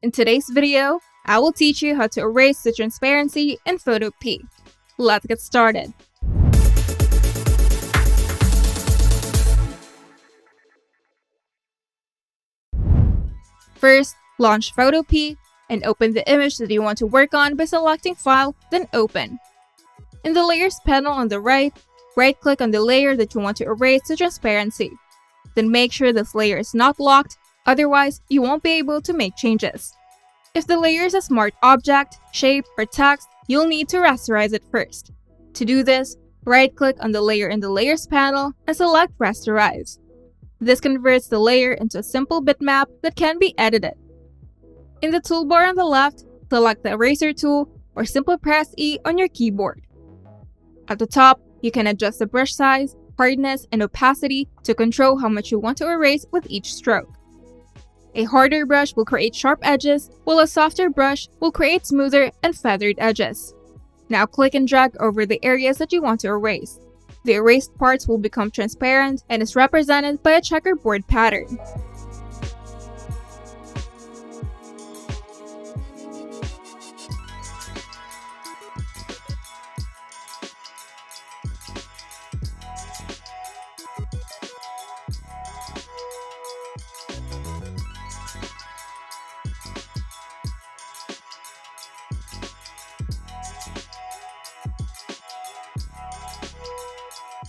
In today's video, I will teach you how to erase the transparency in Photopea. Let's get started. First, launch Photopea and open the image that you want to work on by selecting File, then Open. In the Layers panel on the right-click on the layer that you want to erase the transparency. Then make sure this layer is not locked, otherwise you won't be able to make changes. If the layer is a smart object, shape, or text, you'll need to rasterize it first. To do this, right-click on the layer in the Layers panel and select Rasterize. This converts the layer into a simple bitmap that can be edited. In the toolbar on the left, select the Eraser tool or simply press E on your keyboard. At the top, you can adjust the brush size, hardness, and opacity to control how much you want to erase with each stroke. A harder brush will create sharp edges, while a softer brush will create smoother and feathered edges. Now click and drag over the areas that you want to erase. The erased parts will become transparent and is represented by a checkerboard pattern.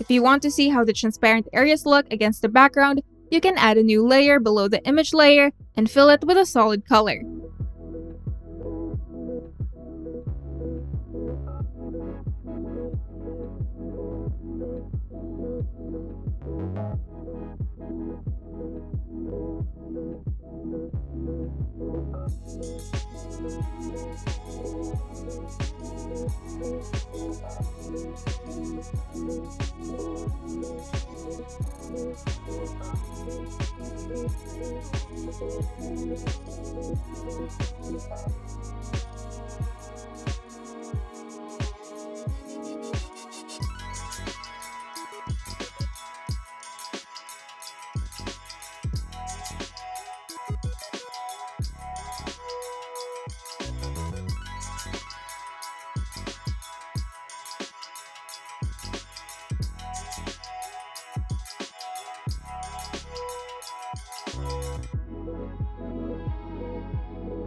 If you want to see how the transparent areas look against the background, you can add a new layer below the image layer and fill it with a solid color.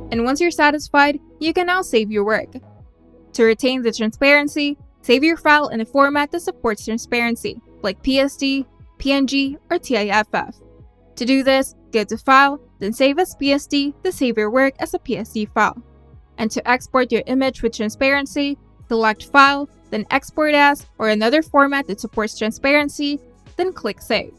And once you're satisfied, you can now save your work. To retain the transparency, save your file in a format that supports transparency, like PSD, PNG, or TIFF. To do this, go to File, then Save as PSD to save your work as a PSD file. And to export your image with transparency, select File, then Export As, or another format that supports transparency, then click Save.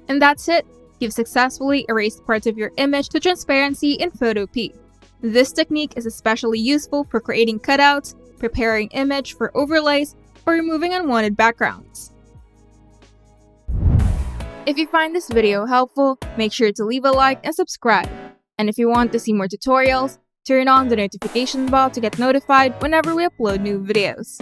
And that's it! You've successfully erased parts of your image to transparency in Photopea. This technique is especially useful for creating cutouts, preparing image for overlays, or removing unwanted backgrounds. If you find this video helpful, make sure to leave a like and subscribe. And if you want to see more tutorials, turn on the notification bell to get notified whenever we upload new videos.